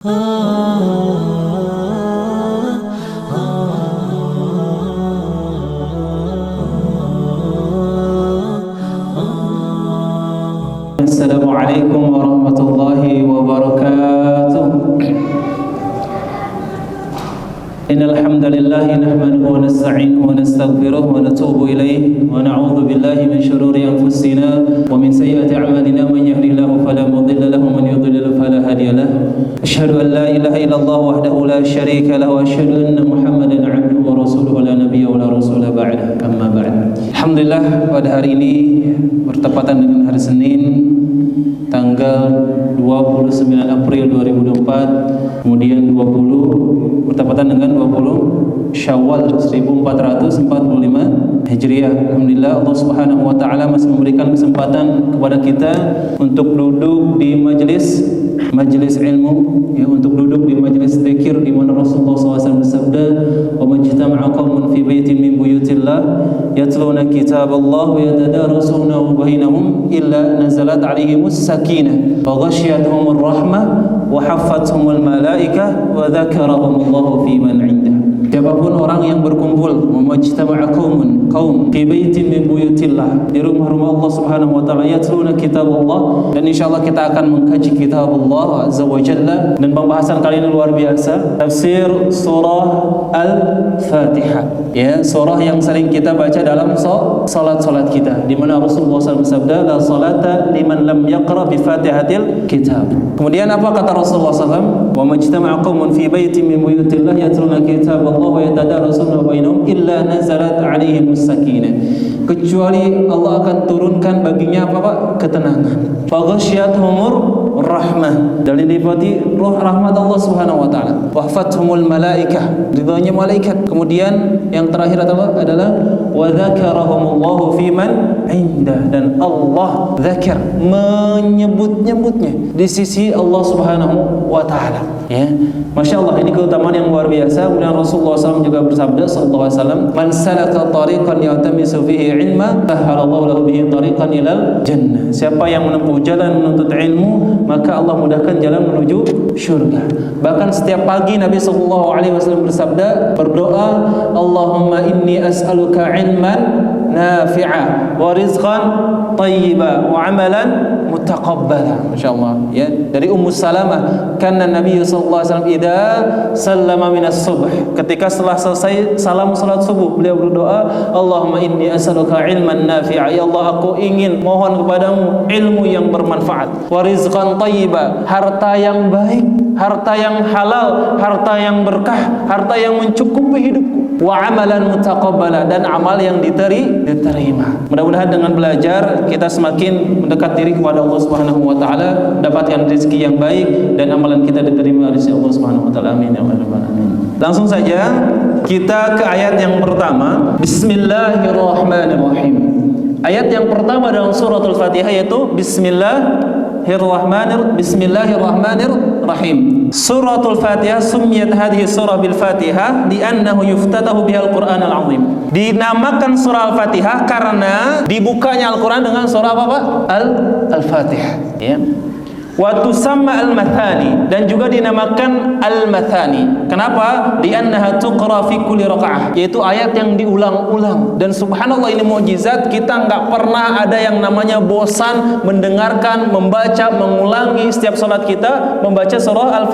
Assalamualaikum warahmatullahi wabarakatuh. Innal hamdalillah nahmaduhu wa nasta'inuhu wa nastaghfiruh wa natubu ilayh wa na'udzu billahi min shururi anfusina wa min sayyiati a'malina man yahdihillahu fala mudilla lahu wa man yudlil fala hadiya lahu. Asyhadu an la ilaha illallah wahdahu la syarika lahu wa asyhadu anna Muhammadan 'abduhu wa rasuluhu la nabiyya wa la rasula ba'da. Amma ba'd. Alhamdulillah, pada hari ini bertepatan dengan hari Senin tanggal 29 April 2024, kemudian 20 bertepatan dengan 20 Syawal 1445 Hijriah. Alhamdulillah, Allah Subhanahu wa taala masih memberikan kesempatan kepada kita untuk duduk di majelis ilmu, ya, untuk duduk di majelis zikir di mana Rasulullah SAW bersabda, "Wa majtama'a qaumun fi baitin min buyutillah yatluna kitaballah wa yatadarasunahu bainahum illa nazalat 'alaihimus sakinah wa ghashiyatuhumur rahmah wa haffathumul malaikah wa dzakarahumullahu fi man 'indah." Siapapun orang yang berkumpul, majtama'a qaum fi baitin min buyutillah, di rumah-rumah Allah Subhanahu wa taala, yatluna kitabullah, dan insyaallah kita akan mengkaji kitab Allah azza wa jalla. Dan pembahasan kali ini luar biasa, tafsir surah Al-Fatihah, ya, surah yang sering kita baca dalam salat kita, di mana Rasulullah SAW bersabda, la salata liman lam yaqra bi Fatihatil kitab. Kemudian apa kata Rasulullah SAW? Wa majtama'a qaumun fi baitin min buyutillah yatluna kitabullah wa yatadarasuna bainahum illa nazalat 'alaihimus sakinah. Kecuali Allah akan turunkan baginya apa, Pak? Ketenangan. Fa ghasyiyatuhumur rahmah, dan dilipati roh rahmat Allah Subhanahu wa taala. Wa hafathumul malaikah, ridhonya malaikat. Kemudian yang terakhir adalah wa dzakarahumullahu fi man 'indah, dan Allah dzakir, menyebut-nyebutnya di sisi Allah Subhanahu wa taala. Ya, Masya Allah, ini keutamaan yang luar biasa. Kemudian Rasulullah SAW juga bersabda sallallahu alaihi wasallam, "Man salaka tariqan yaltamisu fihi ilma, sahhalallahu lahu bihi tariqan ilal jannah." Siapa yang menempuh jalan menuntut ilmu, maka Allah mudahkan jalan menuju syurga. Bahkan setiap pagi Nabi sallallahu alaihi wasallam bersabda, berdoa, "Allahumma inni as'aluka ilman nafi'a wa rizqan thayyiba wa amalan mutaqabbala." Masyaallah, ya, dari Ummu Salamah, karena Nabi sallallahu alaihi wasallam idza sallama minas subh, ketika setelah selesai salam salat subuh, beliau berdoa, "Allahumma inni as'aluka ilman nafi'a." Ya Allah, aku ingin mohon kepadamu ilmu yang bermanfaat, wa rizqan thayyiba, harta yang baik, harta yang halal, harta yang berkah, harta yang mencukupi hidupku, wa amalan mutaqabbala, dan amal yang diterima. Mudah-mudahan dengan belajar kita semakin mendekat diri kepada Allah Subhanahu wa taala, mendapatkan rezeki yang baik, dan amalan kita diterima oleh Allah Subhanahu wa taala. Amin ya rabbal alamin. Langsung saja kita ke ayat yang pertama. Bismillahirrahmanirrahim. Ayat yang pertama dalam suratul Fatihah yaitu Bismillahirrahmanirrahim. Suratul Fatihah sumiyat hadhihi surah bil Fatihah li'annahu yuftatahu bihal Qur'an al-'azim. Dinamakan surah Al-Fatihah karena dibukanya Al-Qur'an dengan surah apa, Pak? Al-Fatihah, ya. Wa tusamma al-mathani, dan juga dinamakan al-mathani. Kenapa? Li'annaha tuqra fi kulli raka'ah, yaitu ayat yang diulang-ulang. Dan subhanallah, ini mukjizat, kita nggak pernah ada yang namanya bosan mendengarkan, membaca, mengulangi setiap salat kita membaca surah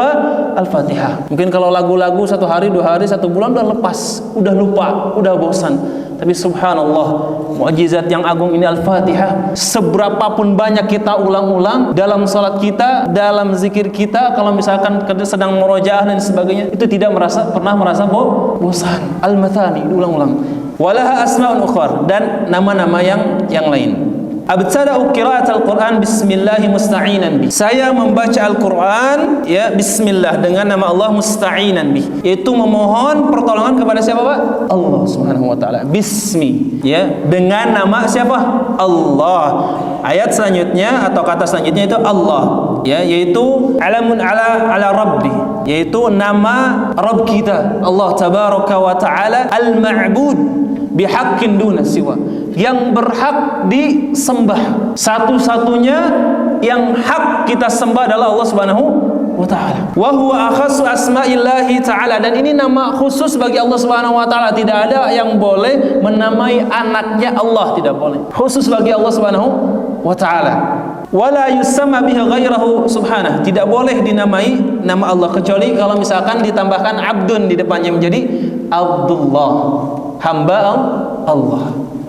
Al-Fatihah. Mungkin kalau lagu-lagu 1 hari, 2 hari, 1 bulan udah lepas, udah lupa, udah bosan. Tapi subhanallah, mukjizat yang agung ini Al-Fatihah, seberapapun banyak kita ulang-ulang dalam salat kita, dalam zikir kita, kalau misalkan sedang murojaah dan sebagainya, itu tidak pernah merasa bosan. Al-Mathani, diulang-ulang. Walaha asma'un ukhar, dan nama-nama yang lain. Abtada'u qira'atal Qur'an bismillahi musta'inan bih. Saya membaca Al-Qur'an, ya, bismillah, dengan nama Allah, musta'inan bih, yaitu memohon pertolongan kepada siapa, Pak? Allah Subhanahu wa taala. Bismi, ya, dengan nama siapa? Allah. Ayat selanjutnya atau kata selanjutnya itu Allah, ya, yaitu alamun ala rabbi, yaitu nama Rabb kita, Allah tabaraka wa taala, al-ma'bud bihaqqin duna siwa, yang berhak disembah. Satu-satunya yang hak kita sembah adalah Allah Subhanahu wa ta'ala. Wa huwa akhassu asma'illahi ta'ala, dan ini nama khusus bagi Allah Subhanahu wa ta'ala. Tidak ada yang boleh menamai anaknya Allah, tidak boleh. Khusus bagi Allah Subhanahu wa ta'ala. Wala yusamma bihi ghairahu subhanahu, tidak boleh dinamai nama Allah kecuali kalau misalkan ditambahkan abdun di depannya menjadi Abdullah, hamba Allah.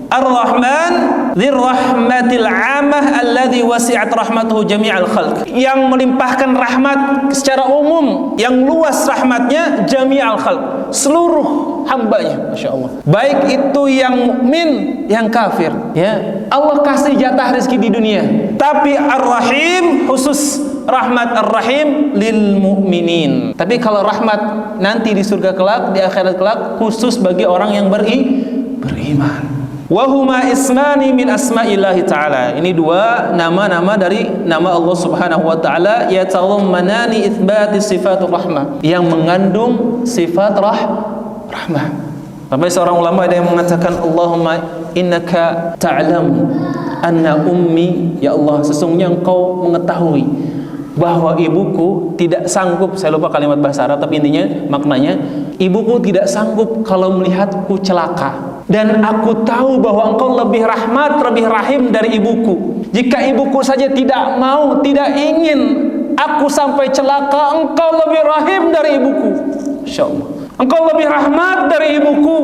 Ar-Rahman dzir-rahmatil 'ammah alladzi wasi'at rahmatuhu jami'al khalq, yang melimpahkan rahmat secara umum, yang luas rahmatnya jami'al khalq, seluruh hambanya, Masya Allah, baik itu yang mukmin, yang kafir, ya. Allah kasih jatah rezeki di dunia, tapi Ar-Rahim khusus rahmat Ar-Rahim lil mu'minin. Tapi kalau rahmat nanti di surga kelak, di akhirat kelak, khusus bagi orang yang beriman. Wahuma ismani min asma'illahi ta'ala. Ini dua nama-nama dari nama Allah Subhanahu wa ta'ala, yatadhammanani itsbati sifatur rahmah, yang mengandung sifat rahmah. Sampai seorang ulama ada yang mengatakan, Allahumma innaka ta'lam anna ummi, ya Allah, sesungguhnya engkau mengetahui bahwa ibuku tidak sanggup, saya lupa kalimat bahasa Arab tapi intinya maknanya, ibuku tidak sanggup kalau melihatku celaka, dan aku tahu bahwa engkau lebih rahmat, lebih rahim dari ibuku. Jika ibuku saja tidak mau, tidak ingin aku sampai celaka, engkau lebih rahim dari ibuku. Masya Allah, engkau lebih rahmat dari ibuku,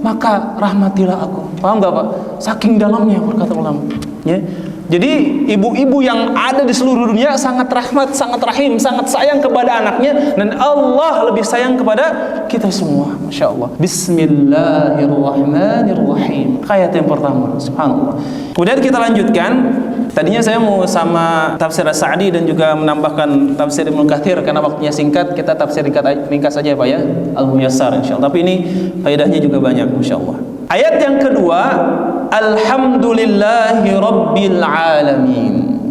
maka rahmatilah aku. Paham gak Pak? Saking dalamnya berkata ulama, ya. Jadi ibu-ibu yang ada di seluruh dunia sangat rahmat, sangat rahim, sangat sayang kepada anaknya, dan Allah lebih sayang kepada kita semua. Masya Allah. Bismillahirrahmanirrahim. Ayat yang pertama, subhanallah. Kemudian kita lanjutkan. Tadinya saya mau sama tafsir As-Sa'di dan juga menambahkan tafsir Ibnu Katsir, karena waktunya singkat, kita tafsir ringkas saja Pak ya, Al-Muyassar insyaallah. Tapi ini faedahnya juga banyak, masyaallah. Ayat yang kedua, Alhamdulillahi Rabbil Alamin.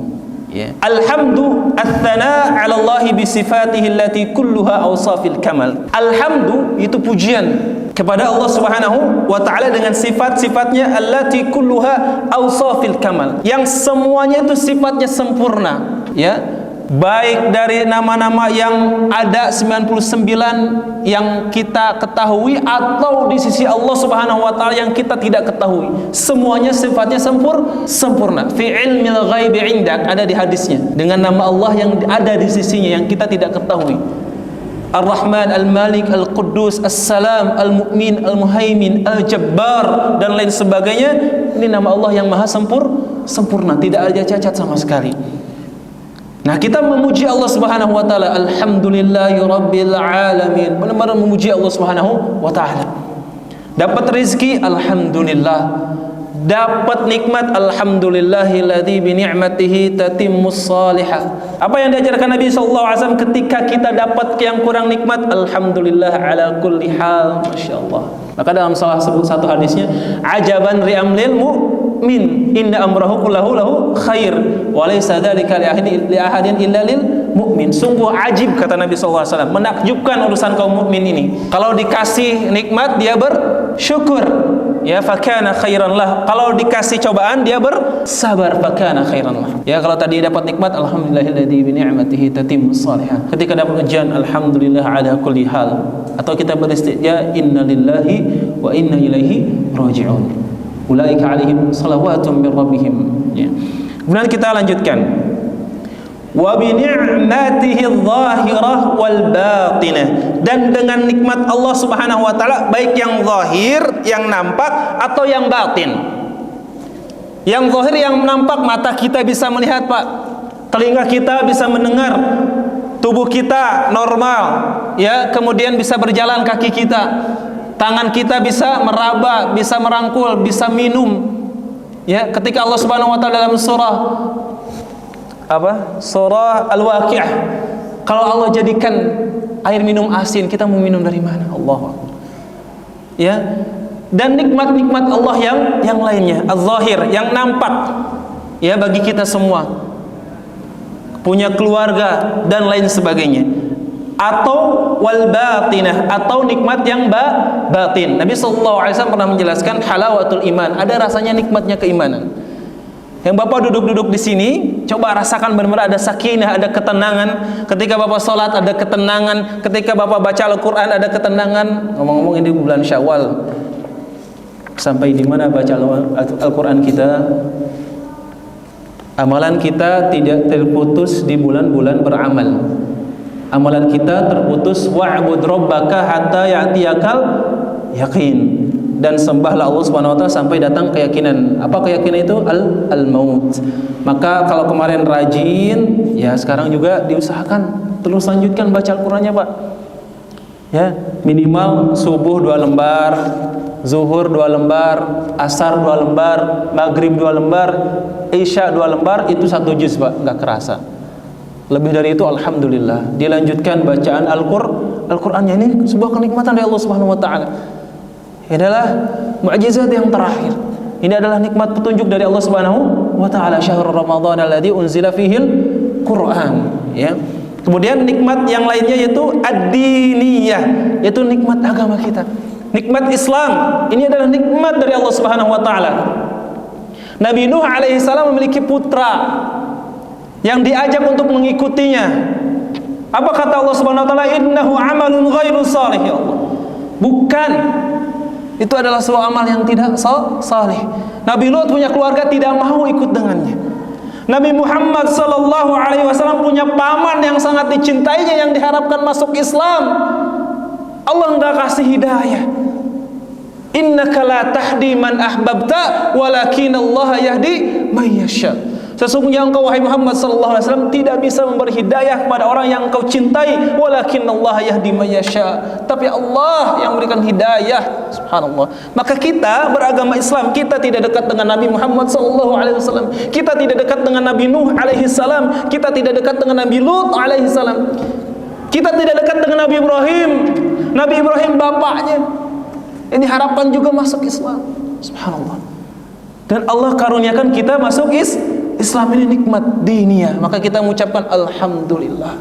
Yeah. Alhamdu ats-tsana 'ala Allah bi sifatihi allati kulluha awsafil kamal. Alhamdu itu pujian kepada Allah Subhanahu wa ta'ala dengan sifat-sifatnya allati kulluha awsafil kamal, yang semuanya itu sifatnya sempurna, ya. Baik dari nama-nama yang ada 99 yang kita ketahui, atau di sisi Allah Subhanahu wa ta'ala yang kita tidak ketahui, semuanya sifatnya sempurna. Fi ilmil ghaibi indak, ada di hadisnya, dengan nama Allah yang ada di sisinya yang kita tidak ketahui. Ar-Rahman, Al-Malik, Al-Quddus, As-Salam, Al-Mu'min, Al-Muhaimin, Al-Jabbar, dan lain sebagainya. Ini nama Allah yang maha sempurna, tidak ada cacat sama sekali. Nah, kita memuji Allah Subhanahu wa ta'ala, Alhamdulillahi Rabbil Alamin, benar-benar memuji Allah Subhanahu wa ta'ala. Dapat rezeki, Alhamdulillah. Dapat nikmat, Alhamdulillahilladzi bi ni'matihi tatimmus salihah. Apa yang diajarkan Nabi SAW ketika kita dapat yang kurang nikmat, Alhamdulillah ala kulli hal. Masya Allah. Maka dalam salah satu hadisnya, ajaban ri'amlil mu'min inna amrahu kullahu lahu khair wa laysa dzalika li ahadin illa lil mu'min. Sungguh ajib, kata Nabi SAW, menakjubkan urusan kaum mukmin ini. Kalau dikasih nikmat dia bersyukur, ya, fakana khairan lah. Kalau dikasih cobaan dia bersabar, fakana khairan lah. Ya, kalau tadi dapat nikmat, alhamdulillahilladzi bi ni'matihi tatimmus salihah. Ketika dapat ujian, alhamdulillah ala kulli hal. Atau kita beristirja, innalillahi wa inna ilaihi raji'un. Ulaika alaihim salawatun min rabbihim. Ya. Kemudian kita lanjutkan. Wa bi ni'matihi adh-dhahirah wal batinah, dan dengan nikmat Allah Subhanahu wa taala, baik yang zahir, yang nampak, atau yang batin. Yang zahir, yang nampak, mata kita bisa melihat Pak, telinga kita bisa mendengar, tubuh kita normal, ya, kemudian bisa berjalan kaki kita, tangan kita bisa meraba, bisa merangkul, bisa minum, ya. Ketika Allah Subhanahu wa taala dalam surah Al-Waqi'ah, kalau Allah jadikan air minum asin, kita mau minum dari mana? Allahu Akbar. Ya. Dan nikmat-nikmat Allah yang lainnya, az-zahir, yang nampak, ya, bagi kita semua, punya keluarga dan lain sebagainya. Atau wal batinah, atau nikmat yang batin. Nabi SAW pernah menjelaskan halawatul iman, ada rasanya nikmatnya keimanan. Yang Bapak duduk-duduk di sini, coba rasakan benar-benar ada sakinah, ada ketenangan. Ketika Bapak sholat ada ketenangan. Ketika Bapak baca Al-Quran ada ketenangan. Ngomong-ngomong ini bulan Syawal. Sampai di mana baca Al-Quran kita? Amalan kita tidak terputus di bulan-bulan beramal. Amalan kita terputus wa'bud rabbaka hatta ya'tiyakal yaqin. Dan sembahlah Allah Subhanahu wa taala sampai datang keyakinan. Apa keyakinan itu? Al-maut. Maka kalau kemarin rajin, ya sekarang juga diusahakan terus lanjutkan baca Al-Qur'annya, Pak. Ya, minimal subuh 2 lembar, zuhur 2 lembar, asar 2 lembar, maghrib 2 lembar, isya 2 lembar, itu 1 juz, Pak, enggak kerasa. Lebih dari itu alhamdulillah. Dilanjutkan bacaan Al-Qur'annya, ini sebuah kenikmatan dari Allah Subhanahu wa taala. Ini adalah mukjizat yang terakhir. Ini adalah nikmat petunjuk dari Allah Subhanahu wa taala. Syahrul Ramadan alladzi unzila fihil Qur'an, ya. Kemudian nikmat yang lainnya yaitu ad-diniyah, yaitu nikmat agama kita. Nikmat Islam. Ini adalah nikmat dari Allah Subhanahu wa taala. Nabi Nuh alaihi salam memiliki putra yang diajak untuk mengikutinya. Apa kata Allah Subhanahu wa taala? Innahu amalun ghairu salih, ya Allah. Bukan, itu adalah sebuah amal yang tidak saleh. Nabi Lut punya keluarga tidak mau ikut dengannya. Nabi Muhammad sallallahu alaihi wasallam punya paman yang sangat dicintainya yang diharapkan masuk Islam. Allah enggak kasih hidayah. Innaka la tahdi man ahbabta walakin Allah yahdi may yasha. Sesungguhnya engkau wahai Muhammad sallallahu alaihi wasallam tidak bisa memberi hidayah kepada orang yang engkau cintai, walakin Allah yahdi may yasha. Tapi Allah yang memberikan hidayah, subhanallah. Maka kita beragama Islam, kita tidak dekat dengan Nabi Muhammad sallallahu alaihi wasallam. Kita tidak dekat dengan Nabi Nuh alaihi salam, kita tidak dekat dengan Nabi Lut alaihi salam. Kita tidak dekat dengan Nabi Ibrahim. Nabi Ibrahim bapaknya. Ini harapan juga masuk Islam. Subhanallah. Dan Allah karuniakan kita masuk Islam, ini nikmat diniyah. Maka kita mengucapkan alhamdulillah.